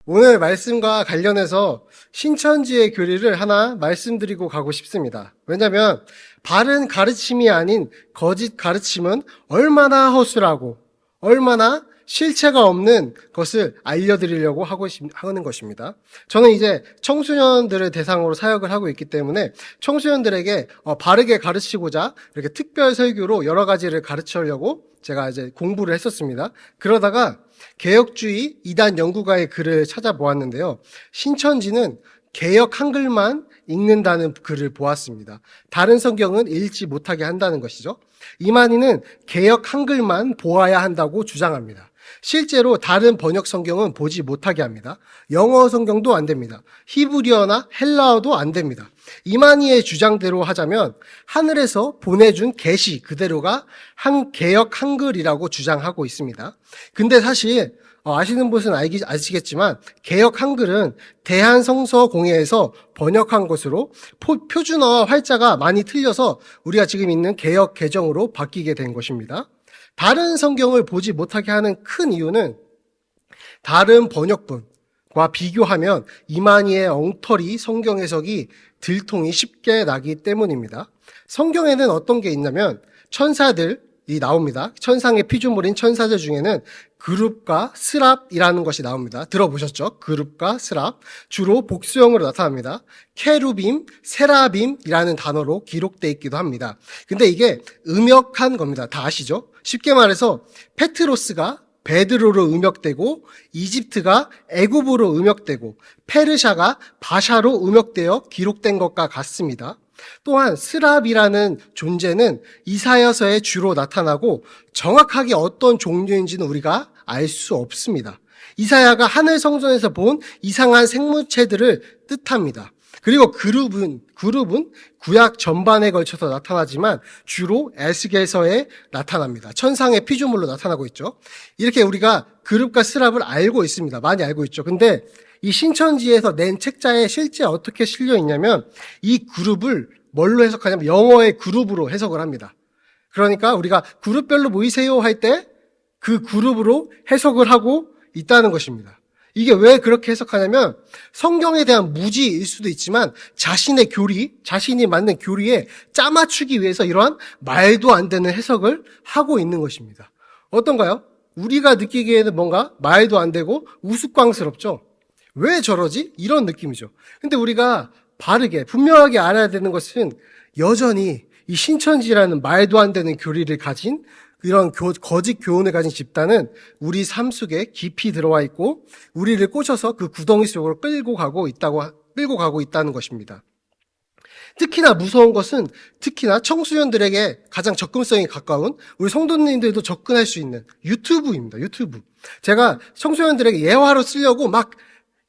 오늘 말씀과 관련해서 신천지의 교리를 하나 말씀드리고 가고 싶습니다. 왜냐하면 바른 가르침이 아닌 거짓 가르침은 얼마나 허술하고 얼마나 실체가 없는 것을 알려드리려고 하는 것입니다. 저는 이제 청소년들을 대상으로 사역을 하고 있기 때문에 청소년들에게 바르게 가르치고자 이렇게 특별 설교로 여러 가지를 가르치려고 제가 이제 공부를 했었습니다. 그러다가 개혁주의 이단 연구가의 글을 찾아보았는데요. 신천지는 개혁 한글만 읽는다는 글을 보았습니다. 다른 성경은 읽지 못하게 한다는 것이죠. 이만희는 개혁 한글만 보아야 한다고 주장합니다. 실제로 다른 번역 성경은 보지 못하게 합니다. 영어 성경도 안 됩니다. 히브리어나 헬라어도 안 됩니다. 이만희의 주장대로 하자면 하늘에서 보내준 계시 그대로가 개혁 한글이라고 주장하고 있습니다. 근데 사실 아시는 분은 아시겠지만 개혁 한글은 대한성서공회에서 번역한 것으로 표준어와 활자가 많이 틀려서 우리가 지금 있는 개혁 개정으로 바뀌게 된 것입니다. 다른 성경을 보지 못하게 하는 큰 이유는 다른 번역본과 비교하면 이만희의 엉터리 성경 해석이 들통이 쉽게 나기 때문입니다. 성경에는 어떤 게 있냐면 천사들이 나옵니다. 천상의 피조물인 천사들 중에는 그룹과 스랍이라는 것이 나옵니다. 들어보셨죠? 그룹과 스랍. 주로 복수형으로 나타납니다. 케루빔, 세라빔이라는 단어로 기록되어 있기도 합니다. 근데 이게 음역한 겁니다. 다 아시죠? 쉽게 말해서 페트로스가 베드로로 음역되고 이집트가 애굽으로 음역되고 페르샤가 바샤로 음역되어 기록된 것과 같습니다. 또한 스랍이라는 존재는 이사야서에 주로 나타나고 정확하게 어떤 종류인지는 우리가 알 수 없습니다. 이사야가 하늘 성전에서 본 이상한 생물체들을 뜻합니다. 그리고 그룹은 구약 전반에 걸쳐서 나타나지만 주로 에스겔서에 나타납니다. 천상의 피조물로 나타나고 있죠. 이렇게 우리가 그룹과 스랍을 알고 있습니다. 많이 알고 있죠. 근데 이 신천지에서 낸 책자에 실제 어떻게 실려 있냐면 이 그룹을 뭘로 해석하냐면 영어의 그룹으로 해석을 합니다. 그러니까 우리가 그룹별로 모이세요 할 때 그 그룹으로 해석을 하고 있다는 것입니다. 이게 왜 그렇게 해석하냐면 성경에 대한 무지일 수도 있지만 자신의 교리, 자신이 맞는 교리에 짜맞추기 위해서 이러한 말도 안 되는 해석을 하고 있는 것입니다. 어떤가요? 우리가 느끼기에는 뭔가 말도 안 되고 우스꽝스럽죠? 왜 저러지? 이런 느낌이죠. 근데 우리가 바르게, 분명하게 알아야 되는 것은 여전히 이 신천지라는 말도 안 되는 교리를 가진 이런 거짓 교훈을 가진 집단은 우리 삶 속에 깊이 들어와 있고 우리를 꽂혀서 그 구덩이 속으로 끌고 가고 있다는 것입니다. 특히나 무서운 것은 특히나 청소년들에게 가장 접근성이 가까운 우리 성도님들도 접근할 수 있는 유튜브입니다. 유튜브. 제가 청소년들에게 예화로 쓰려고 막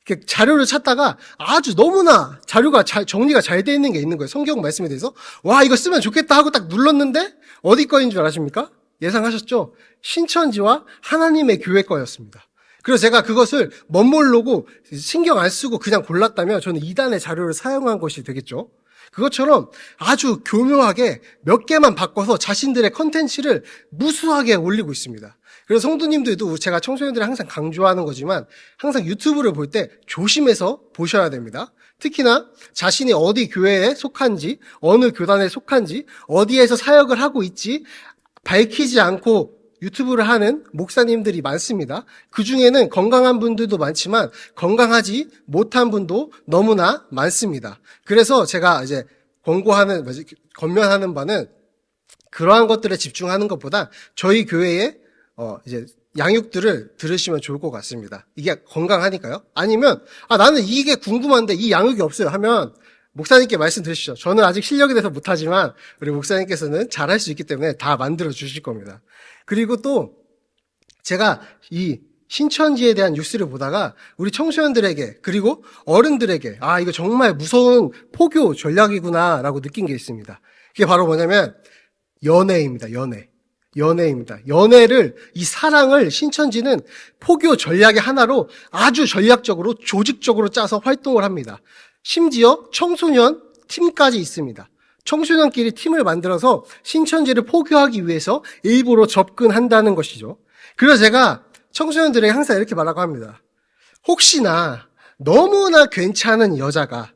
이렇게 자료를 찾다가 아주 너무나 자료가 정리가 잘 돼 있는 게 있는 거예요. 성경 말씀에 대해서. 와, 이거 쓰면 좋겠다 하고 딱 눌렀는데 어디 거인 줄 아십니까? 예상하셨죠? 신천지와 하나님의 교회 거였습니다. 그래서 제가 그것을 멋모르고 신경 안 쓰고 그냥 골랐다면 저는 이단의 자료를 사용한 것이 되겠죠. 그것처럼 아주 교묘하게 몇 개만 바꿔서 자신들의 컨텐츠를 무수하게 올리고 있습니다. 그래서 성도님들도 제가 청소년들이 항상 강조하는 거지만 항상 유튜브를 볼 때 조심해서 보셔야 됩니다. 특히나 자신이 어디 교회에 속한지, 어느 교단에 속한지, 어디에서 사역을 하고 있지 밝히지 않고 유튜브를 하는 목사님들이 많습니다. 그 중에는 건강한 분들도 많지만 건강하지 못한 분도 너무나 많습니다. 그래서 제가 이제 권면하는 바는 그러한 것들에 집중하는 것보다 저희 교회의 이제 양육들을 들으시면 좋을 것 같습니다. 이게 건강하니까요. 아니면 나는 이게 궁금한데 이 양육이 없어요 하면 목사님께 말씀 드리시죠. 저는 아직 실력이 돼서 못하지만 우리 목사님께서는 잘할 수 있기 때문에 다 만들어 주실 겁니다. 그리고 또 제가 이 신천지에 대한 뉴스를 보다가 우리 청소년들에게 그리고 어른들에게 이거 정말 무서운 포교 전략이구나라고 느낀 게 있습니다. 그게 바로 뭐냐면 연애입니다. 연애입니다. 이 사랑을 신천지는 포교 전략의 하나로 아주 전략적으로 조직적으로 짜서 활동을 합니다. 심지어 청소년 팀까지 있습니다. 청소년끼리 팀을 만들어서 신천지를 포교하기 위해서 일부러 접근한다는 것이죠. 그래서 제가 청소년들에게 항상 이렇게 말하고 합니다. 혹시나 너무나 괜찮은 여자가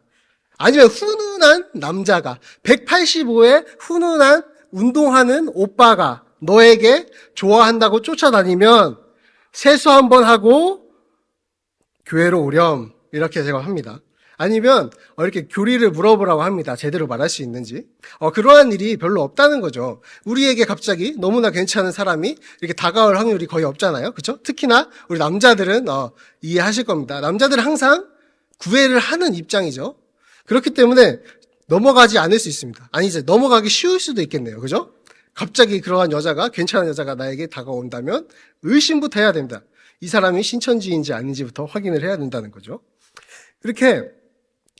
아니면 훈훈한 남자가 185의 훈훈한 운동하는 오빠가 너에게 좋아한다고 쫓아다니면 세수 한번 하고 교회로 오렴 이렇게 제가 합니다. 아니면 이렇게 교리를 물어보라고 합니다. 제대로 말할 수 있는지. 그러한 일이 별로 없다는 거죠. 우리에게 갑자기 너무나 괜찮은 사람이 이렇게 다가올 확률이 거의 없잖아요. 그렇죠? 특히나 우리 남자들은 이해하실 겁니다. 남자들은 항상 구애를 하는 입장이죠. 그렇기 때문에 넘어가지 않을 수 있습니다. 아니 이제 넘어가기 쉬울 수도 있겠네요. 그죠? 갑자기 그러한 여자가 괜찮은 여자가 나에게 다가온다면 의심부터 해야 됩니다. 이 사람이 신천지인지 아닌지부터 확인을 해야 된다는 거죠. 이렇게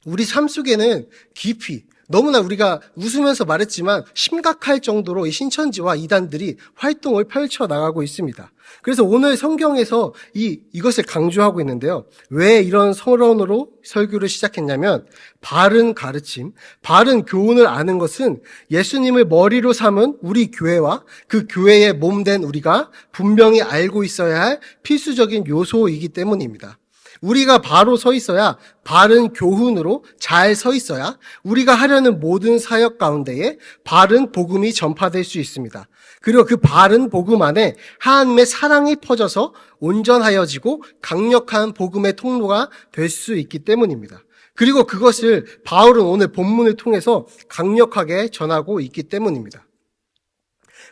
우리 삶 속에는 깊이 너무나 우리가 웃으면서 말했지만 심각할 정도로 이 신천지와 이단들이 활동을 펼쳐나가고 있습니다. 그래서 오늘 성경에서 이것을 강조하고 있는데요. 왜 이런 서론으로 설교를 시작했냐면 바른 가르침, 바른 교훈을 아는 것은 예수님을 머리로 삼은 우리 교회와 그 교회의 몸된 우리가 분명히 알고 있어야 할 필수적인 요소이기 때문입니다. 우리가 바로 서 있어야 바른 교훈으로 잘 서 있어야 우리가 하려는 모든 사역 가운데에 바른 복음이 전파될 수 있습니다. 그리고 그 바른 복음 안에 하나님의 사랑이 퍼져서 온전하여지고 강력한 복음의 통로가 될 수 있기 때문입니다. 그리고 그것을 바울은 오늘 본문을 통해서 강력하게 전하고 있기 때문입니다.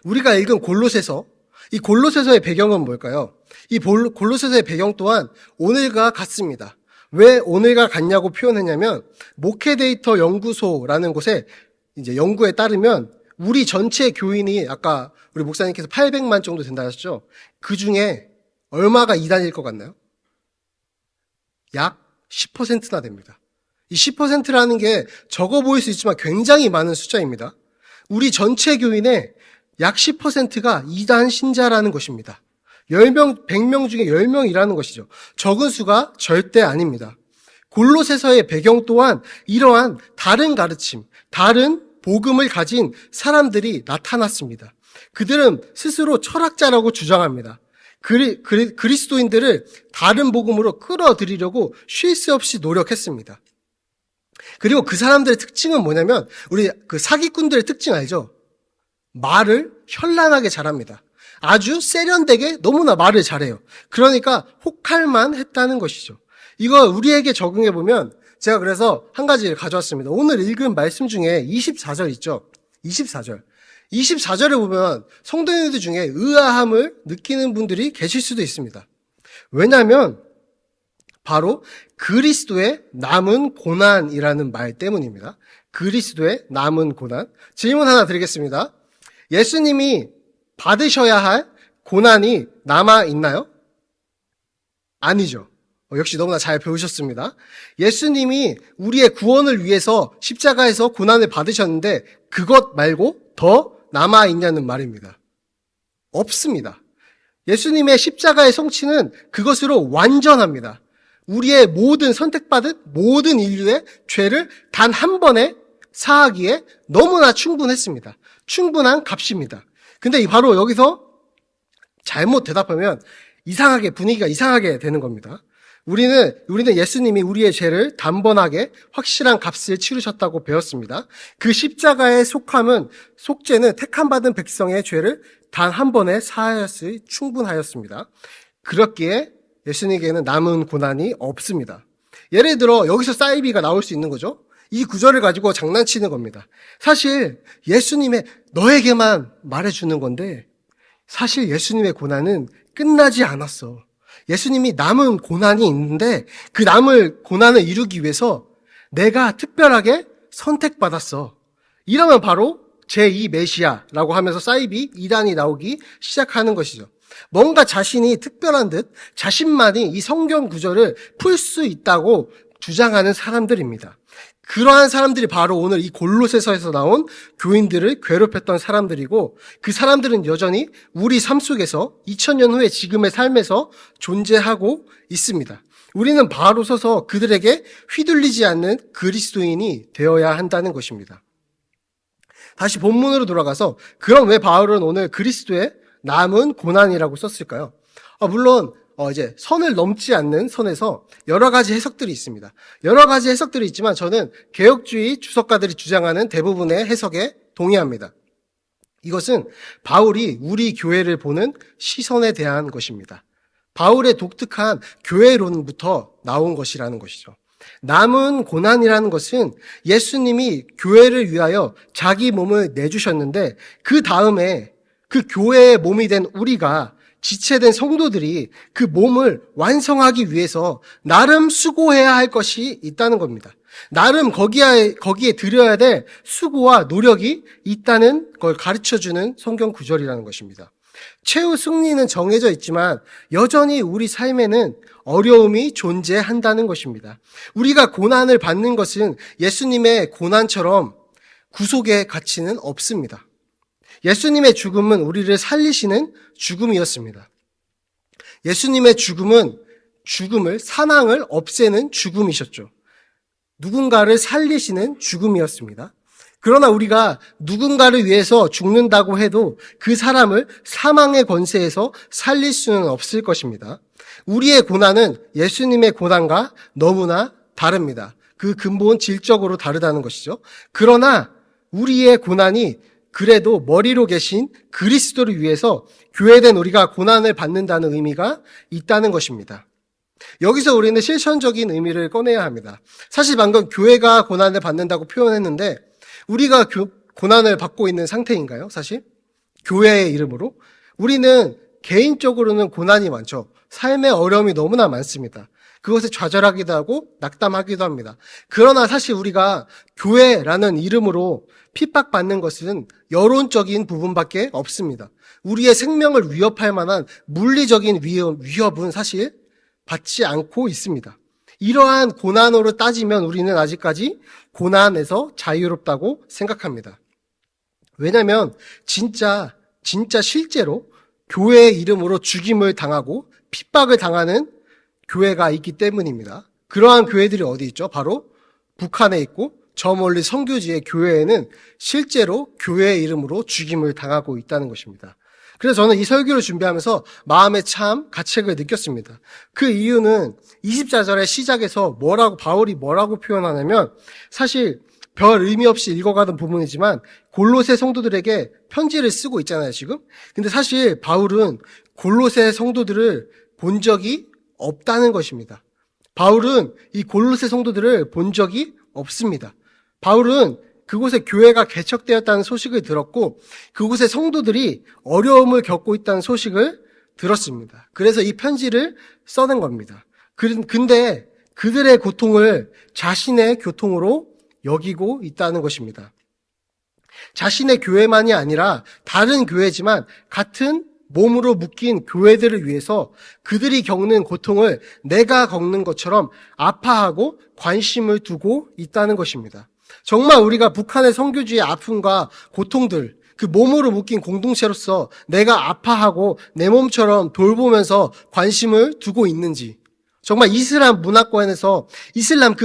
우리가 읽은 골로새서, 이 골로새서의 배경은 뭘까요? 이 골로새서의 배경 또한 오늘과 같습니다. 왜 오늘과 같냐고 표현했냐면 목회 데이터 연구소라는 곳에 이제 연구에 따르면 우리 전체 교인이 아까 우리 목사님께서 800만 정도 된다 하셨죠? 그 중에 얼마가 이단일 것 같나요? 약 10%나 됩니다. 이 10%라는 게 적어 보일 수 있지만 굉장히 많은 숫자입니다. 우리 전체 교인의 약 10%가 이단 신자라는 것입니다. 10명, 100명 중에 10명이라는 것이죠. 적은 수가 절대 아닙니다. 골로새서의 배경 또한 이러한 다른 가르침, 다른 복음을 가진 사람들이 나타났습니다. 그들은 스스로 철학자라고 주장합니다. 그리스도인들을 다른 복음으로 끌어들이려고 쉴 새 없이 노력했습니다. 그리고 그 사람들의 특징은 뭐냐면 우리 그 사기꾼들의 특징 알죠? 말을 현란하게 잘합니다. 아주 세련되게 너무나 말을 잘해요. 그러니까 혹할만 했다는 것이죠. 이거 우리에게 적용해 보면 제가 그래서 한 가지를 가져왔습니다. 오늘 읽은 말씀 중에 24절 있죠? 24절. 24절에 보면 성도님들 중에 의아함을 느끼는 분들이 계실 수도 있습니다. 왜냐하면 바로 그리스도의 남은 고난이라는 말 때문입니다. 그리스도의 남은 고난. 질문 하나 드리겠습니다. 예수님이 받으셔야 할 고난이 남아 있나요? 아니죠. 역시 너무나 잘 배우셨습니다. 예수님이 우리의 구원을 위해서 십자가에서 고난을 받으셨는데 그것 말고 더 남아 있냐는 말입니다. 없습니다. 예수님의 십자가의 성취는 그것으로 완전합니다. 우리의 모든 선택받은 모든 인류의 죄를 단 한 번에 사하기에 너무나 충분했습니다. 충분한 값입니다. 근데 바로 여기서 잘못 대답하면 분위기가 이상하게 되는 겁니다. 우리는 예수님이 우리의 죄를 단번하게 확실한 값을 치르셨다고 배웠습니다. 그 십자가의 속죄는 택함받은 백성의 죄를 단 한 번에 사하였을 충분하였습니다. 그렇기에 예수님에게는 남은 고난이 없습니다. 예를 들어 여기서 사이비가 나올 수 있는 거죠. 이 구절을 가지고 장난치는 겁니다. 사실 예수님의 너에게만 말해주는 건데 사실 예수님의 고난은 끝나지 않았어. 예수님이 남은 고난이 있는데 그 남은 고난을 이루기 위해서 내가 특별하게 선택받았어. 이러면 바로 제2 메시아라고 하면서 사이비 이단이 나오기 시작하는 것이죠. 뭔가 자신이 특별한 듯 자신만이 이 성경 구절을 풀 수 있다고 주장하는 사람들입니다. 그러한 사람들이 바로 오늘 이 골로새서에서 나온 교인들을 괴롭혔던 사람들이고 그 사람들은 여전히 우리 삶 속에서 2000년 후에 지금의 삶에서 존재하고 있습니다. 우리는 바로 서서 그들에게 휘둘리지 않는 그리스도인이 되어야 한다는 것입니다. 다시 본문으로 돌아가서 그럼 왜 바울은 오늘 그리스도의 남은 고난이라고 썼을까요? 물론 이제 선을 넘지 않는 선에서 여러 가지 해석들이 있습니다. 여러 가지 해석들이 있지만 저는 개혁주의 주석가들이 주장하는 대부분의 해석에 동의합니다. 이것은 바울이 우리 교회를 보는 시선에 대한 것입니다. 바울의 독특한 교회론부터 나온 것이라는 것이죠. 남은 고난이라는 것은 예수님이 교회를 위하여 자기 몸을 내주셨는데 그 다음에 그 교회의 몸이 된 우리가 지체된 성도들이 그 몸을 완성하기 위해서 나름 수고해야 할 것이 있다는 겁니다. 나름 거기에 들여야 될 수고와 노력이 있다는 걸 가르쳐주는 성경 구절이라는 것입니다. 최후 승리는 정해져 있지만 여전히 우리 삶에는 어려움이 존재한다는 것입니다. 우리가 고난을 받는 것은 예수님의 고난처럼 구속의 가치는 없습니다. 예수님의 죽음은 우리를 살리시는 죽음이었습니다. 예수님의 죽음은 사망을 없애는 죽음이셨죠. 누군가를 살리시는 죽음이었습니다. 그러나 우리가 누군가를 위해서 죽는다고 해도 그 사람을 사망의 권세에서 살릴 수는 없을 것입니다. 우리의 고난은 예수님의 고난과 너무나 다릅니다. 그 근본 질적으로 다르다는 것이죠. 그러나 우리의 고난이 그래도 머리로 계신 그리스도를 위해서 교회된 우리가 고난을 받는다는 의미가 있다는 것입니다. 여기서 우리는 실천적인 의미를 꺼내야 합니다. 사실 방금 교회가 고난을 받는다고 표현했는데 우리가 고난을 받고 있는 상태인가요? 사실 교회의 이름으로 우리는 개인적으로는 고난이 많죠. 삶의 어려움이 너무나 많습니다. 그것에 좌절하기도 하고 낙담하기도 합니다. 그러나 사실 우리가 교회라는 이름으로 핍박받는 것은 여론적인 부분밖에 없습니다. 우리의 생명을 위협할 만한 물리적인 위협은 사실 받지 않고 있습니다. 이러한 고난으로 따지면 우리는 아직까지 고난에서 자유롭다고 생각합니다. 왜냐하면 진짜 실제로 교회의 이름으로 죽임을 당하고 핍박을 당하는 교회가 있기 때문입니다. 그러한 교회들이 어디 있죠? 바로 북한에 있고 저 멀리 선교지의 교회에는 실제로 교회의 이름으로 죽임을 당하고 있다는 것입니다. 그래서 저는 이 설교를 준비하면서 마음에 참 가책을 느꼈습니다. 그 이유는 24절의 시작에서 바울이 뭐라고 표현하냐면 사실 별 의미 없이 읽어가던 부분이지만 골로새 성도들에게 편지를 쓰고 있잖아요, 지금. 근데 사실 바울은 골로새 성도들을 본 적이 없다는 것입니다. 바울은 이 골로새 성도들을 본 적이 없습니다. 바울은 그곳에 교회가 개척되었다는 소식을 들었고 그곳의 성도들이 어려움을 겪고 있다는 소식을 들었습니다. 그래서 이 편지를 써낸 겁니다. 근데 그들의 고통을 자신의 고통으로 여기고 있다는 것입니다. 자신의 교회만이 아니라 다른 교회지만 같은 몸으로 묶인 교회들을 위해서 그들이 겪는 고통을 내가 겪는 것처럼 아파하고 관심을 두고 있다는 것입니다. 정말 우리가 북한의 선교지의 아픔과 고통들, 그 몸으로 묶인 공동체로서 내가 아파하고 내 몸처럼 돌보면서 관심을 두고 있는지, 정말 이슬람 문화권에서 이슬람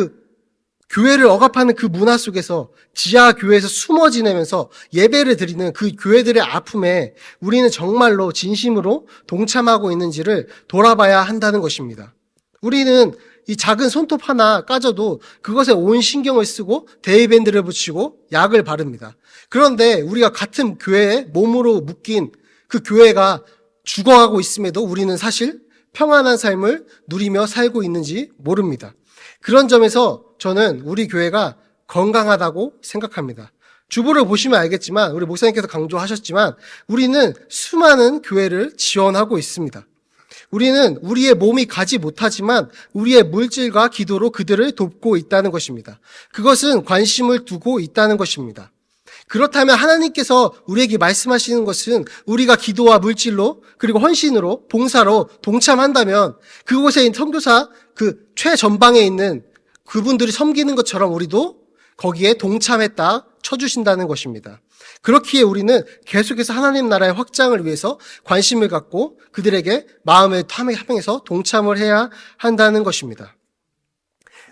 교회를 억압하는 그 문화 속에서 지하 교회에서 숨어 지내면서 예배를 드리는 그 교회들의 아픔에 우리는 정말로 진심으로 동참하고 있는지를 돌아봐야 한다는 것입니다. 우리는 이 작은 손톱 하나 까져도 그것에 온 신경을 쓰고 데이밴드를 붙이고 약을 바릅니다. 그런데 우리가 같은 교회에 몸으로 묶인 그 교회가 죽어가고 있음에도 우리는 사실 평안한 삶을 누리며 살고 있는지 모릅니다. 그런 점에서 저는 우리 교회가 건강하다고 생각합니다. 주보를 보시면 알겠지만 우리 목사님께서 강조하셨지만 우리는 수많은 교회를 지원하고 있습니다. 우리는 우리의 몸이 가지 못하지만 우리의 물질과 기도로 그들을 돕고 있다는 것입니다. 그것은 관심을 두고 있다는 것입니다. 그렇다면 하나님께서 우리에게 말씀하시는 것은 우리가 기도와 물질로 그리고 헌신으로 봉사로 동참한다면 그곳에 있는 선교사 그 최전방에 있는 그분들이 섬기는 것처럼 우리도 거기에 동참했다 쳐주신다는 것입니다. 그렇기에 우리는 계속해서 하나님 나라의 확장을 위해서 관심을 갖고 그들에게 마음을 합해서 동참을 해야 한다는 것입니다.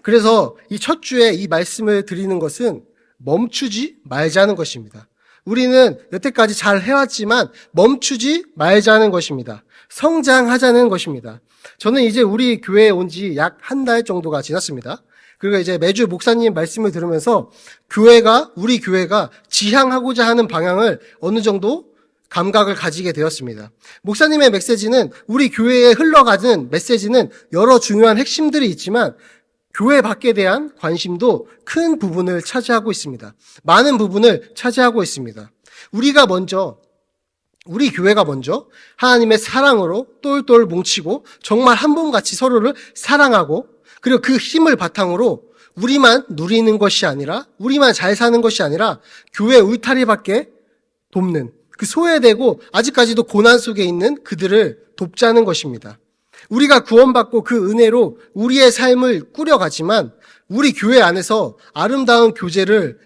그래서 이 첫 주에 이 말씀을 드리는 것은 멈추지 말자는 것입니다. 우리는 여태까지 잘 해왔지만 멈추지 말자는 것입니다. 성장하자는 것입니다. 저는 이제 우리 교회에 온 지 약 한 달 정도가 지났습니다. 그리고 이제 매주 목사님 말씀을 들으면서 우리 교회가 지향하고자 하는 방향을 어느 정도 감각을 가지게 되었습니다. 목사님의 메시지는 우리 교회에 흘러가는 메시지는 여러 중요한 핵심들이 있지만 교회 밖에 대한 관심도 큰 부분을 차지하고 있습니다. 많은 부분을 차지하고 있습니다. 우리 교회가 먼저 하나님의 사랑으로 똘똘 뭉치고 정말 한 몸같이 서로를 사랑하고 그리고 그 힘을 바탕으로 우리만 누리는 것이 아니라 우리만 잘 사는 것이 아니라 교회 울타리밖에 돕는 그 소외되고 아직까지도 고난 속에 있는 그들을 돕자는 것입니다. 우리가 구원받고 그 은혜로 우리의 삶을 꾸려가지만 우리 교회 안에서 아름다운 교제를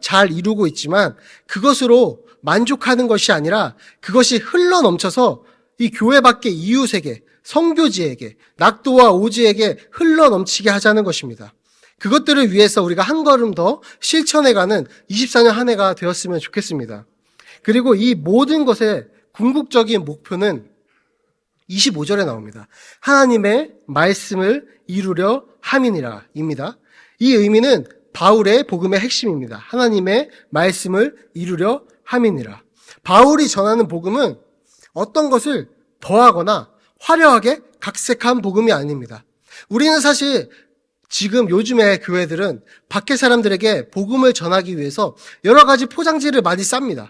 잘 이루고 있지만 그것으로 만족하는 것이 아니라 그것이 흘러넘쳐서 이 교회 밖의 이웃에게, 성교지에게, 낙도와 오지에게 흘러넘치게 하자는 것입니다. 그것들을 위해서 우리가 한 걸음 더 실천해가는 24년 한 해가 되었으면 좋겠습니다. 그리고 이 모든 것의 궁극적인 목표는 25절에 나옵니다. 하나님의 말씀을 이루려 함이니라 입니다. 이 의미는 바울의 복음의 핵심입니다. 하나님의 말씀을 이루려 함이니라. 바울이 전하는 복음은 어떤 것을 더하거나 화려하게 각색한 복음이 아닙니다. 우리는 사실 지금 요즘의 교회들은 밖에 사람들에게 복음을 전하기 위해서 여러 가지 포장지를 많이 쌉니다.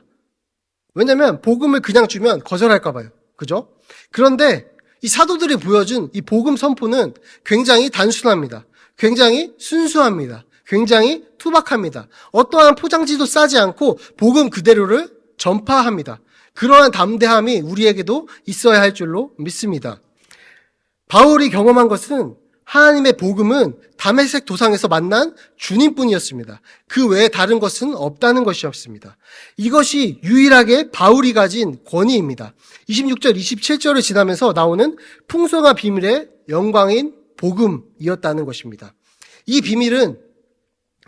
왜냐면 복음을 그냥 주면 거절할까 봐요. 그죠? 그런데 이 사도들이 보여준 이 복음 선포는 굉장히 단순합니다. 굉장히 순수합니다. 굉장히 투박합니다. 어떠한 포장지도 싸지 않고 복음 그대로를 전파합니다. 그러한 담대함이 우리에게도 있어야 할 줄로 믿습니다. 바울이 경험한 것은 하나님의 복음은 다메섹 도상에서 만난 주님뿐이었습니다. 그 외에 다른 것은 없다는 것이었습니다. 이것이 유일하게 바울이 가진 권위입니다. 26절, 27절을 지나면서 나오는 풍성한 비밀의 영광인 복음이었다는 것입니다. 이 비밀은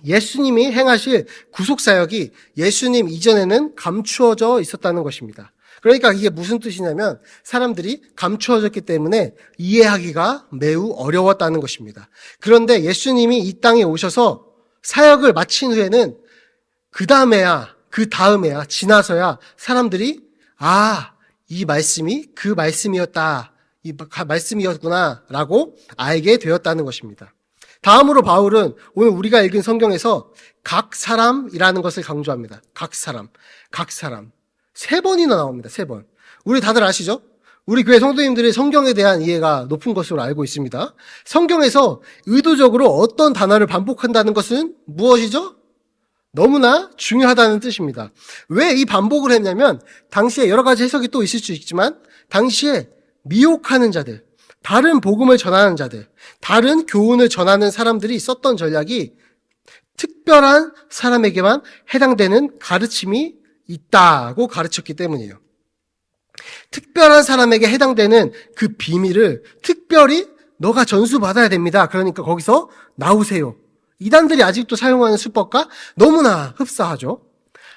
예수님이 행하실 구속사역이 예수님 이전에는 감추어져 있었다는 것입니다. 그러니까 이게 무슨 뜻이냐면 사람들이 감추어졌기 때문에 이해하기가 매우 어려웠다는 것입니다. 그런데 예수님이 이 땅에 오셔서 사역을 마친 후에는 그 다음에야 지나서야 사람들이 이 말씀이 그 말씀이었다. 이 말씀이었구나 라고 알게 되었다는 것입니다. 다음으로 바울은 오늘 우리가 읽은 성경에서 각 사람이라는 것을 강조합니다. 각 사람. 3번이나 나옵니다. 3번. 우리 다들 아시죠? 우리 교회 성도님들이 성경에 대한 이해가 높은 것으로 알고 있습니다. 성경에서 의도적으로 어떤 단어를 반복한다는 것은 무엇이죠? 너무나 중요하다는 뜻입니다. 왜 이 반복을 했냐면 당시에 여러 가지 해석이 또 있을 수 있지만 당시에 미혹하는 자들, 다른 복음을 전하는 자들, 다른 교훈을 전하는 사람들이 썼던 전략이 특별한 사람에게만 해당되는 가르침이 있다고 가르쳤기 때문이에요. 특별한 사람에게 해당되는 그 비밀을 특별히 너가 전수받아야 됩니다. 그러니까 거기서 나오세요. 이단들이 아직도 사용하는 수법과 너무나 흡사하죠.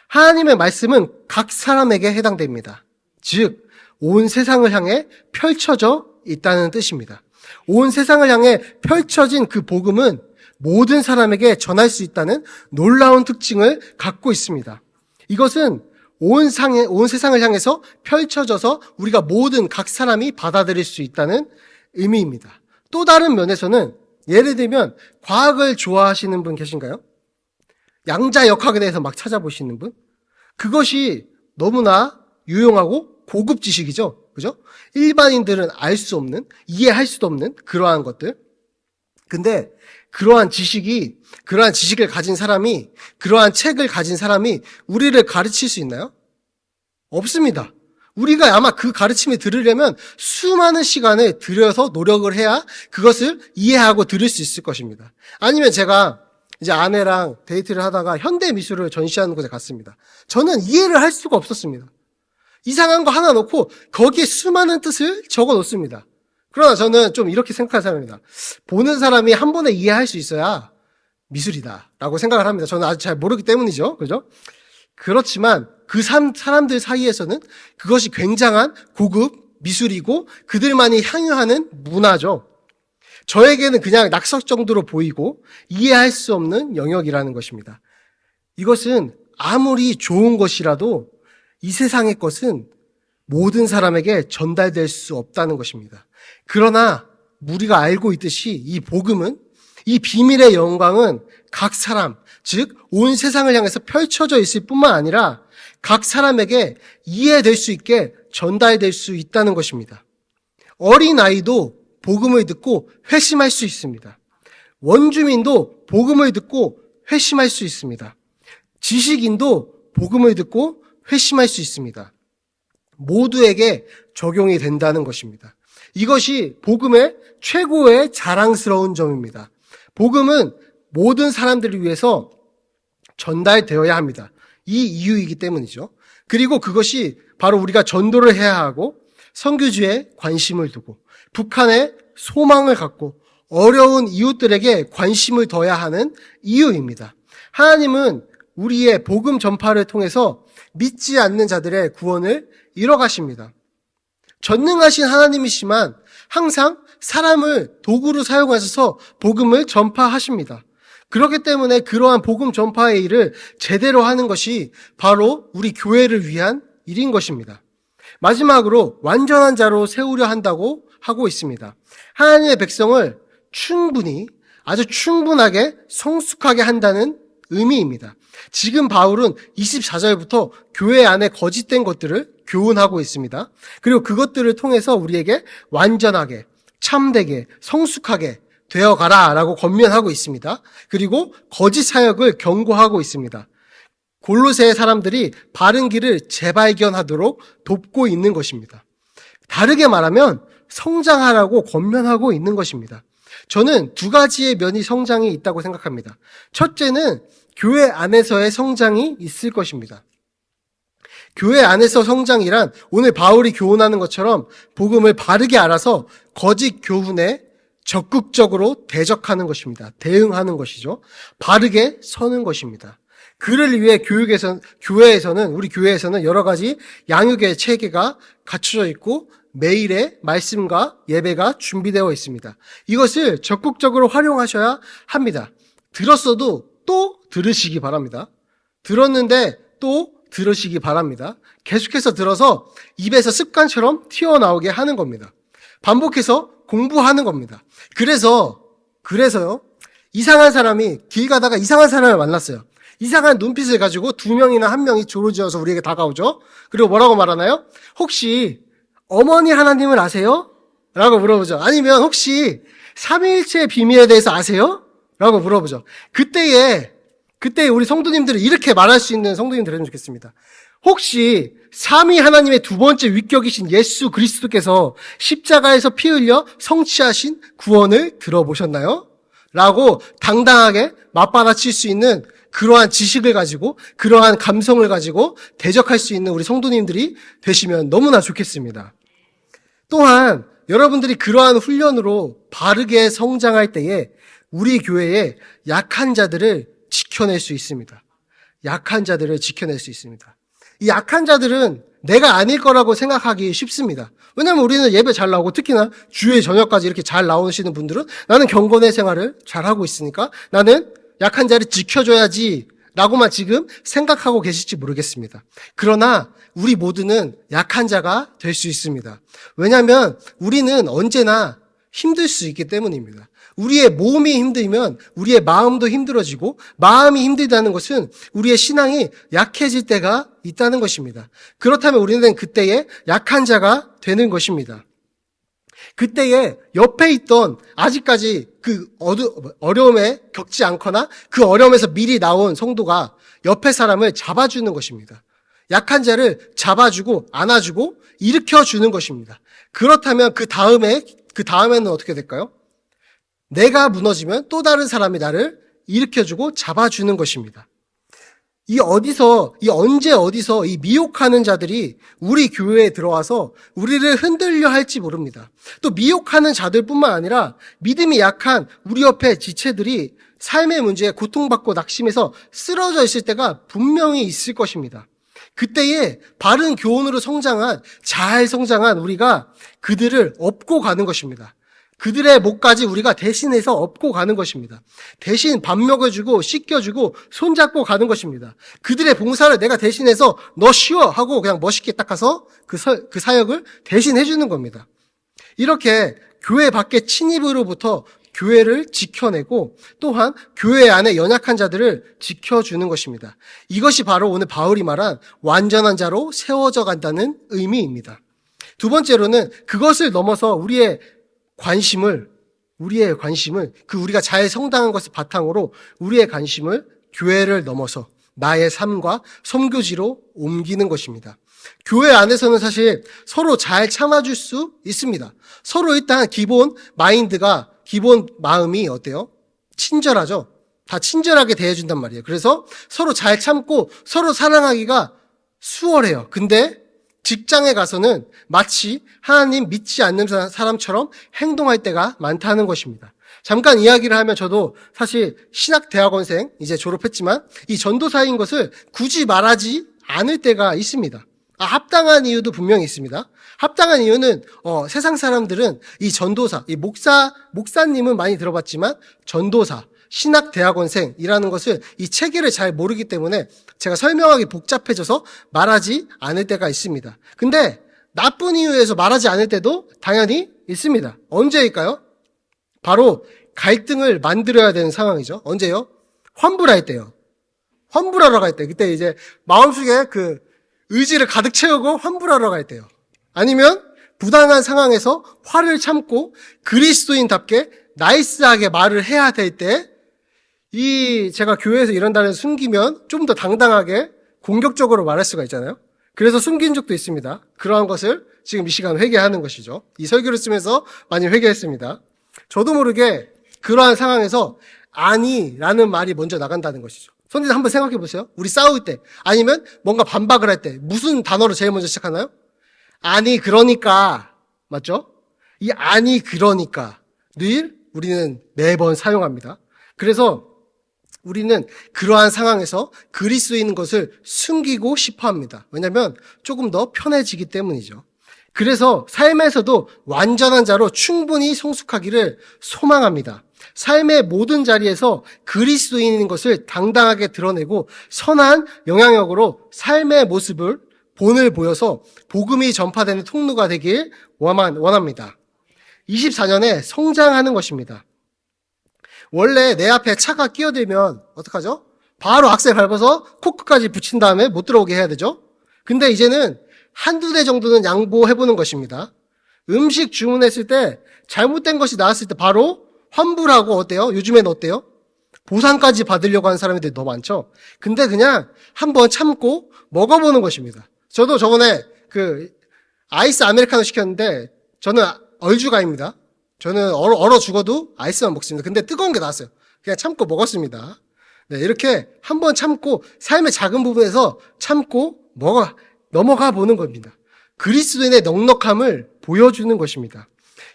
하나님의 말씀은 각 사람에게 해당됩니다. 즉, 온 세상을 향해 펼쳐져 있다는 뜻입니다. 온 세상을 향해 펼쳐진 그 복음은 모든 사람에게 전할 수 있다는 놀라운 특징을 갖고 있습니다. 이것은 온 세상을 향해서 펼쳐져서 우리가 각 사람이 받아들일 수 있다는 의미입니다. 또 다른 면에서는 예를 들면 과학을 좋아하시는 분 계신가요? 양자역학에 대해서 막 찾아보시는 분? 그것이 너무나 유용하고 고급 지식이죠. 그죠? 일반인들은 알 수 없는, 이해할 수도 없는 그러한 것들. 근데 그러한 지식을 가진 사람이, 그러한 책을 가진 사람이 우리를 가르칠 수 있나요? 없습니다. 우리가 아마 그 가르침을 들으려면 수많은 시간을 들여서 노력을 해야 그것을 이해하고 들을 수 있을 것입니다. 아니면 제가 이제 아내랑 데이트를 하다가 현대미술을 전시하는 곳에 갔습니다. 저는 이해를 할 수가 없었습니다. 이상한 거 하나 놓고 거기에 수많은 뜻을 적어 놓습니다. 그러나 저는 좀 이렇게 생각하는 사람입니다. 보는 사람이 한 번에 이해할 수 있어야 미술이다 라고 생각을 합니다. 저는 아직 잘 모르기 때문이죠. 그죠? 그렇지만 그 사람들 사이에서는 그것이 굉장한 고급 미술이고 그들만이 향유하는 문화죠. 저에게는 그냥 낙석 정도로 보이고 이해할 수 없는 영역이라는 것입니다. 이것은 아무리 좋은 것이라도 이 세상의 것은 모든 사람에게 전달될 수 없다는 것입니다. 그러나 우리가 알고 있듯이 이 복음은, 이 비밀의 영광은 각 사람, 즉 온 세상을 향해서 펼쳐져 있을 뿐만 아니라 각 사람에게 이해될 수 있게 전달될 수 있다는 것입니다. 어린아이도 복음을 듣고 회심할 수 있습니다. 원주민도 복음을 듣고 회심할 수 있습니다. 지식인도 복음을 듣고 회심할 수 있습니다. 모두에게 적용이 된다는 것입니다. 이것이 복음의 최고의 자랑스러운 점입니다. 복음은 모든 사람들을 위해서 전달되어야 합니다. 이 이유이기 때문이죠. 그리고 그것이 바로 우리가 전도를 해야 하고 선교주에 관심을 두고 북한에 소망을 갖고 어려운 이웃들에게 관심을 둬야 하는 이유입니다. 하나님은 우리의 복음 전파를 통해서 믿지 않는 자들의 구원을 이뤄가십니다. 전능하신 하나님이시지만 항상 사람을 도구로 사용하셔서 복음을 전파하십니다. 그렇기 때문에 그러한 복음 전파의 일을 제대로 하는 것이 바로 우리 교회를 위한 일인 것입니다. 마지막으로 완전한 자로 세우려 한다고 하고 있습니다. 하나님의 백성을 충분히, 아주 충분하게 성숙하게 한다는 의미입니다. 지금 바울은 24절부터 교회 안에 거짓된 것들을 교훈하고 있습니다. 그리고 그것들을 통해서 우리에게 완전하게, 참되게, 성숙하게 되어가라 라고 권면하고 있습니다. 그리고 거짓 사역을 경고하고 있습니다. 골로새 사람들이 바른 길을 재발견하도록 돕고 있는 것입니다. 다르게 말하면 성장하라고 권면하고 있는 것입니다. 저는 두 가지의 면이 성장이 있다고 생각합니다. 첫째는 교회 안에서의 성장이 있을 것입니다. 교회 안에서 성장이란 오늘 바울이 교훈하는 것처럼 복음을 바르게 알아서 거짓 교훈에 적극적으로 대적하는 것입니다. 대응하는 것이죠. 바르게 서는 것입니다. 그를 위해 우리 교회에서는 여러 가지 양육의 체계가 갖춰져 있고 매일의 말씀과 예배가 준비되어 있습니다. 이것을 적극적으로 활용하셔야 합니다. 들었어도 또 들으시기 바랍니다. 들었는데 또 들으시기 바랍니다. 계속해서 들어서 입에서 습관처럼 튀어나오게 하는 겁니다. 반복해서 공부하는 겁니다. 그래서요, 이상한 사람이 길 가다가 이상한 사람을 만났어요. 이상한 눈빛을 가지고 두 명이나 한 명이 조로지어서 우리에게 다가오죠. 그리고 뭐라고 말하나요? 혹시 어머니 하나님을 아세요? 라고 물어보죠. 아니면 혹시 삼위일체의 비밀에 대해서 아세요? 라고 물어보죠. 그때에 우리 성도님들이 이렇게 말할 수 있는 성도님들 되면 좋겠습니다. 혹시 삼위 하나님의 두 번째 위격이신 예수 그리스도께서 십자가에서 피 흘려 성취하신 구원을 들어보셨나요? 라고 당당하게 맞받아칠 수 있는 그러한 지식을 가지고 그러한 감성을 가지고 대적할 수 있는 우리 성도님들이 되시면 너무나 좋겠습니다. 또한 여러분들이 그러한 훈련으로 바르게 성장할 때에 우리 교회의 약한 자들을 지켜낼 수 있습니다. 약한 자들을 지켜낼 수 있습니다. 이 약한 자들은 내가 아닐 거라고 생각하기 쉽습니다. 왜냐하면 우리는 예배 잘 나오고 특히나 주일 저녁까지 이렇게 잘 나오시는 분들은 나는 경건의 생활을 잘하고 있으니까 나는 약한 자를 지켜줘야지 라고만 지금 생각하고 계실지 모르겠습니다. 그러나 우리 모두는 약한 자가 될 수 있습니다. 왜냐하면 우리는 언제나 힘들 수 있기 때문입니다. 우리의 몸이 힘들면 우리의 마음도 힘들어지고 마음이 힘들다는 것은 우리의 신앙이 약해질 때가 있다는 것입니다. 그렇다면 우리는 그때에 약한 자가 되는 것입니다. 그때에 옆에 있던 아직까지 그 어려움에 겪지 않거나 그 어려움에서 미리 나온 성도가 옆에 사람을 잡아주는 것입니다. 약한 자를 잡아주고 안아주고 일으켜주는 것입니다. 그렇다면 그 다음에는 어떻게 될까요? 내가 무너지면 또 다른 사람이 나를 일으켜주고 잡아주는 것입니다. 언제 어디서 이 미혹하는 자들이 우리 교회에 들어와서 우리를 흔들려 할지 모릅니다. 또 미혹하는 자들뿐만 아니라 믿음이 약한 우리 옆에 지체들이 삶의 문제에 고통받고 낙심해서 쓰러져 있을 때가 분명히 있을 것입니다. 그때에 바른 교훈으로 잘 성장한 우리가 그들을 업고 가는 것입니다. 그들의 목까지 우리가 대신해서 업고 가는 것입니다. 대신 밥 먹여주고 씻겨주고 손잡고 가는 것입니다. 그들의 봉사를 내가 대신해서 너 쉬어 하고 그냥 멋있게 딱 가서 그 사역을 대신 해주는 겁니다. 이렇게 교회 밖의 침입으로부터 교회를 지켜내고 또한 교회 안에 연약한 자들을 지켜주는 것입니다. 이것이 바로 오늘 바울이 말한 완전한 자로 세워져 간다는 의미입니다. 두 번째로는 그것을 넘어서 우리의 관심을 우리가 잘 성당한 것을 바탕으로 우리의 관심을 교회를 넘어서 나의 삶과 선교지로 옮기는 것입니다. 교회 안에서는 사실 서로 잘 참아줄 수 있습니다. 서로 일단 기본 마음이 어때요? 친절하죠? 다 친절하게 대해준단 말이에요. 그래서 서로 잘 참고 서로 사랑하기가 수월해요. 근데 직장에 가서는 마치 하나님 믿지 않는 사람처럼 행동할 때가 많다는 것입니다. 잠깐 이야기를 하면 저도 사실 신학대학원생 이제 졸업했지만 이 전도사인 것을 굳이 말하지 않을 때가 있습니다. 합당한 이유도 분명히 있습니다. 합당한 이유는 세상 사람들은 이 전도사, 이 목사님은 많이 들어봤지만 전도사, 신학대학원생이라는 것을 이 체계를 잘 모르기 때문에 제가 설명하기 복잡해져서 말하지 않을 때가 있습니다. 근데 나쁜 이유에서 말하지 않을 때도 당연히 있습니다. 언제일까요? 바로 갈등을 만들어야 되는 상황이죠. 언제요? 환불할 때요. 환불하러 갈 때. 그때 이제 마음속에 그 의지를 가득 채우고 환불하러 갈 때요. 아니면 부당한 상황에서 화를 참고 그리스도인답게 나이스하게 말을 해야 될 때, 제가 교회에서 이런다는 숨기면 좀 더 당당하게 공격적으로 말할 수가 있잖아요. 그래서 숨긴 적도 있습니다. 그러한 것을 지금 이 시간 회개하는 것이죠. 이 설교를 쓰면서 많이 회개했습니다. 저도 모르게 그러한 상황에서 아니라는 말이 먼저 나간다는 것이죠. 선생님 한번 생각해 보세요. 우리 싸울 때 아니면 뭔가 반박을 할 때 무슨 단어로 제일 먼저 시작하나요? 아니 그러니까. 맞죠? 이 아니 그러니까 늘 우리는 매번 사용합니다. 그래서 우리는 그러한 상황에서 그리스도인 것을 숨기고 싶어 합니다. 왜냐하면 조금 더 편해지기 때문이죠. 그래서 삶에서도 완전한 자로 충분히 성숙하기를 소망합니다. 삶의 모든 자리에서 그리스도인인 것을 당당하게 드러내고 선한 영향력으로 삶의 모습을 본을 보여서 복음이 전파되는 통로가 되길 원합니다. 24년에 성장하는 것입니다. 원래 내 앞에 차가 끼어들면 어떡하죠? 바로 악셀 밟아서 코크까지 붙인 다음에 못 들어오게 해야 되죠? 근데 이제는 한두 대 정도는 양보해보는 것입니다. 음식 주문했을 때 잘못된 것이 나왔을 때 바로 환불하고 어때요? 요즘엔 어때요? 보상까지 받으려고 하는 사람들이 너무 많죠? 근데 그냥 한번 참고 먹어보는 것입니다. 저도 저번에 아이스 아메리카노 시켰는데 저는 얼죽아입니다. 저는 얼어 죽어도 아이스만 먹습니다. 근데 뜨거운 게 나왔어요. 그냥 참고 먹었습니다. 네, 이렇게 한번 참고 삶의 작은 부분에서 참고 넘어가 보는 겁니다. 그리스도인의 넉넉함을 보여주는 것입니다.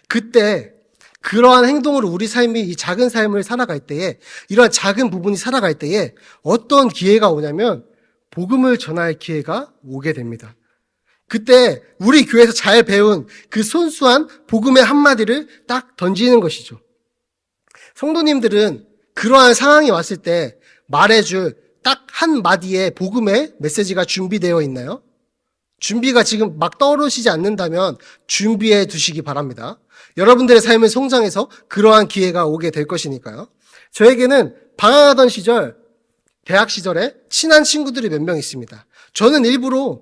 그때 그러한 행동으로 우리 삶이 이 작은 삶을 살아갈 때에 이러한 작은 부분이 살아갈 때에 어떤 기회가 오냐면 복음을 전할 기회가 오게 됩니다. 그때 우리 교회에서 잘 배운 그 순수한 복음의 한마디를 딱 던지는 것이죠. 성도님들은 그러한 상황이 왔을 때 말해줄 딱 한마디의 복음의 메시지가 준비되어 있나요? 준비가 지금 막 떠오르시지 않는다면 준비해 두시기 바랍니다. 여러분들의 삶을 성장해서 그러한 기회가 오게 될 것이니까요. 저에게는 방황하던 시절, 대학 시절에 친한 친구들이 몇 명 있습니다. 저는 일부러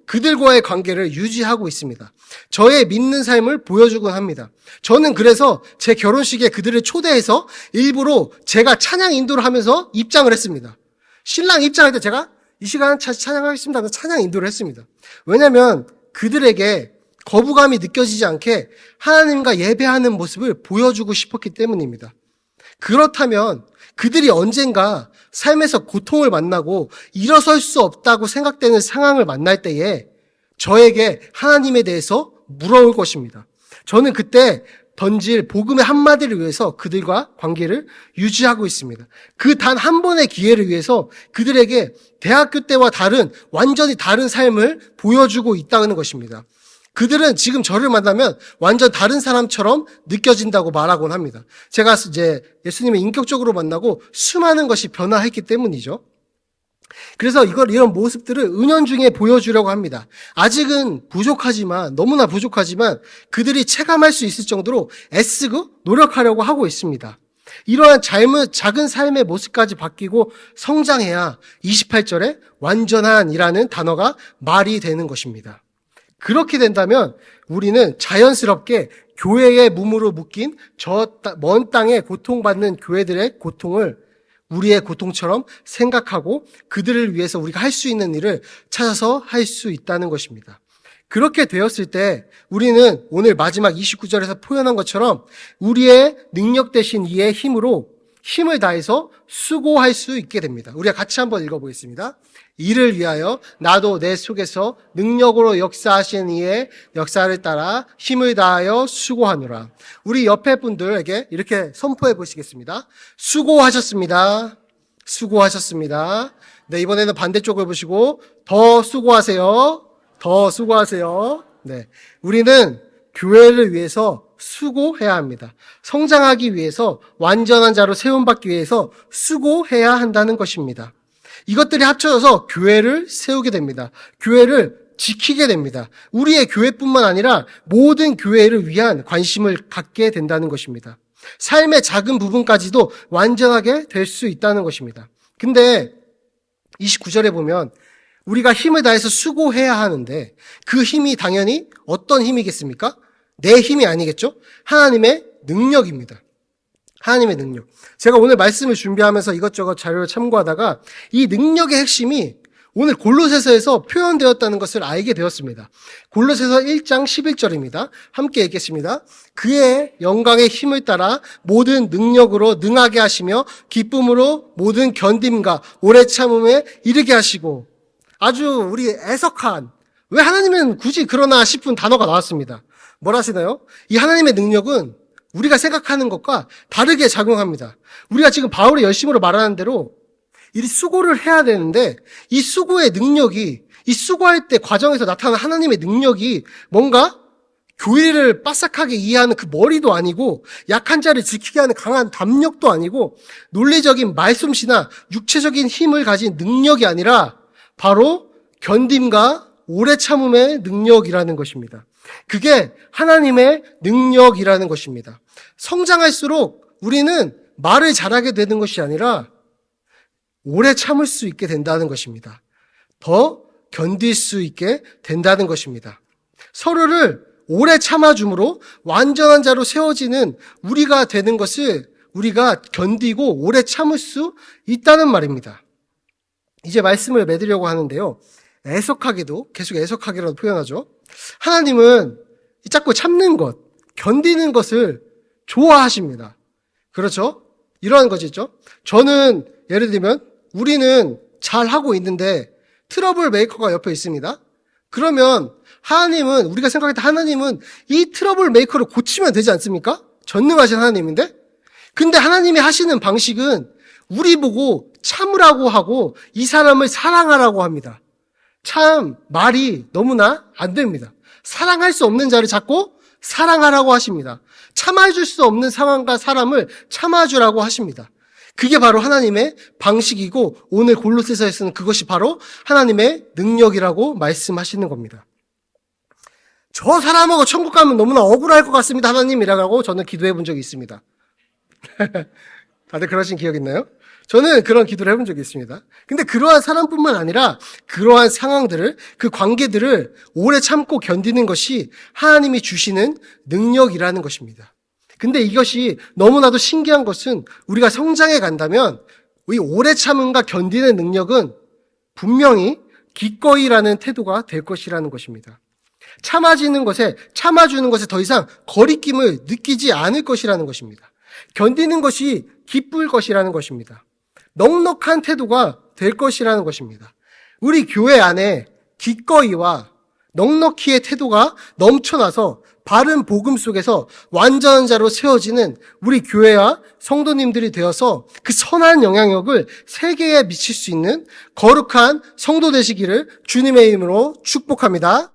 그들과의 관계를 유지하고 있습니다. 저의 믿는 삶을 보여주곤 합니다. 저는 그래서 제 결혼식에 그들을 초대해서 일부러 제가 찬양 인도를 하면서 입장을 했습니다. 신랑 입장할 때 제가 이 시간 찬양하겠습니다 하면서 찬양 인도를 했습니다. 왜냐하면 그들에게 거부감이 느껴지지 않게 하나님과 예배하는 모습을 보여주고 싶었기 때문입니다. 그렇다면 그들이 언젠가 삶에서 고통을 만나고 일어설 수 없다고 생각되는 상황을 만날 때에 저에게 하나님에 대해서 물어올 것입니다. 저는 그때 던질 복음의 한마디를 위해서 그들과 관계를 유지하고 있습니다. 그 단 한 번의 기회를 위해서 그들에게 대학교 때와 다른 완전히 다른 삶을 보여주고 있다는 것입니다. 그들은 지금 저를 만나면 완전 다른 사람처럼 느껴진다고 말하곤 합니다. 제가 이제 예수님을 인격적으로 만나고 수많은 것이 변화했기 때문이죠. 그래서 이런 모습들을 은연중에 보여주려고 합니다. 아직은 부족하지만, 너무나 부족하지만 그들이 체감할 수 있을 정도로 애쓰고 노력하려고 하고 있습니다. 이러한 작은 삶의 모습까지 바뀌고 성장해야 28절에 완전한이라는 단어가 말이 되는 것입니다. 그렇게 된다면 우리는 자연스럽게 교회의 몸으로 묶인 저 먼 땅에 고통받는 교회들의 고통을 우리의 고통처럼 생각하고 그들을 위해서 우리가 할 수 있는 일을 찾아서 할 수 있다는 것입니다. 그렇게 되었을 때 우리는 오늘 마지막 29절에서 표현한 것처럼 우리의 능력 대신 이의 힘으로 힘을 다해서 수고할 수 있게 됩니다. 우리가 같이 한번 읽어보겠습니다. 이를 위하여 나도 내 속에서 능력으로 역사하신 이의 역사를 따라 힘을 다하여 수고하노라. 우리 옆에 분들에게 이렇게 선포해 보시겠습니다. 수고하셨습니다. 수고하셨습니다. 네, 이번에는 반대쪽을 보시고 더 수고하세요. 더 수고하세요. 네, 우리는 교회를 위해서 수고해야 합니다. 성장하기 위해서 완전한 자로 세움받기 위해서 수고해야 한다는 것입니다. 이것들이 합쳐져서 교회를 세우게 됩니다. 교회를 지키게 됩니다. 우리의 교회뿐만 아니라 모든 교회를 위한 관심을 갖게 된다는 것입니다. 삶의 작은 부분까지도 완전하게 될 수 있다는 것입니다. 근데 29절에 보면 우리가 힘을 다해서 수고해야 하는데 그 힘이 당연히 어떤 힘이겠습니까? 내 힘이 아니겠죠? 하나님의 능력입니다. 하나님의 능력. 제가 오늘 말씀을 준비하면서 이것저것 자료를 참고하다가 이 능력의 핵심이 오늘 골로새서에서 표현되었다는 것을 알게 되었습니다. 골로새서 1장 11절입니다. 함께 읽겠습니다. 그의 영광의 힘을 따라 모든 능력으로 능하게 하시며 기쁨으로 모든 견딤과 오래 참음에 이르게 하시고, 아주 우리 애석한, 왜 하나님은 굳이 그러나 싶은 단어가 나왔습니다. 뭘 하시나요? 이 하나님의 능력은 우리가 생각하는 것과 다르게 작용합니다. 우리가 지금 바울의 열심으로 말하는 대로 이 수고를 해야 되는데 이 수고의 능력이, 이 수고할 때 과정에서 나타나는 하나님의 능력이 뭔가 교리를 빠삭하게 이해하는 그 머리도 아니고 약한 자를 지키게 하는 강한 담력도 아니고 논리적인 말솜씨나 육체적인 힘을 가진 능력이 아니라 바로 견딤과 오래 참음의 능력이라는 것입니다. 그게 하나님의 능력이라는 것입니다. 성장할수록 우리는 말을 잘하게 되는 것이 아니라 오래 참을 수 있게 된다는 것입니다. 더 견딜 수 있게 된다는 것입니다. 서로를 오래 참아줌으로 완전한 자로 세워지는 우리가 되는 것을 우리가 견디고 오래 참을 수 있다는 말입니다. 이제 말씀을 맺으려고 하는데요. 애석하게도, 계속 애석하게라도 표현하죠. 하나님은 자꾸 참는 것, 견디는 것을 좋아하십니다. 그렇죠? 이러한 것이죠. 저는 예를 들면 우리는 잘하고 있는데 트러블 메이커가 옆에 있습니다. 그러면 하나님은, 우리가 생각할 때 하나님은 이 트러블 메이커를 고치면 되지 않습니까? 전능하신 하나님인데? 근데 하나님이 하시는 방식은 우리 보고 참으라고 하고 이 사람을 사랑하라고 합니다. 참 말이 너무나 안 됩니다. 사랑할 수 없는 자를 자꾸 사랑하라고 하십니다. 참아줄 수 없는 상황과 사람을 참아주라고 하십니다. 그게 바로 하나님의 방식이고 오늘 골로새서에서는 그것이 바로 하나님의 능력이라고 말씀하시는 겁니다. 저 사람하고 천국 가면 너무나 억울할 것 같습니다, 하나님이라고 저는 기도해 본 적이 있습니다. 다들 그러신 기억 있나요? 저는 그런 기도를 해본 적이 있습니다. 근데 그러한 사람뿐만 아니라 그러한 상황들을, 그 관계들을 오래 참고 견디는 것이 하나님이 주시는 능력이라는 것입니다. 근데 이것이 너무나도 신기한 것은 우리가 성장해 간다면 이 오래 참음과 견디는 능력은 분명히 기꺼이라는 태도가 될 것이라는 것입니다. 참아주는 것에 더 이상 거리낌을 느끼지 않을 것이라는 것입니다. 견디는 것이 기쁠 것이라는 것입니다. 넉넉한 태도가 될 것이라는 것입니다. 우리 교회 안에 기꺼이와 넉넉히의 태도가 넘쳐나서 바른 복음 속에서 완전한 자로 세워지는 우리 교회와 성도님들이 되어서 그 선한 영향력을 세계에 미칠 수 있는 거룩한 성도 되시기를 주님의 이름으로 축복합니다.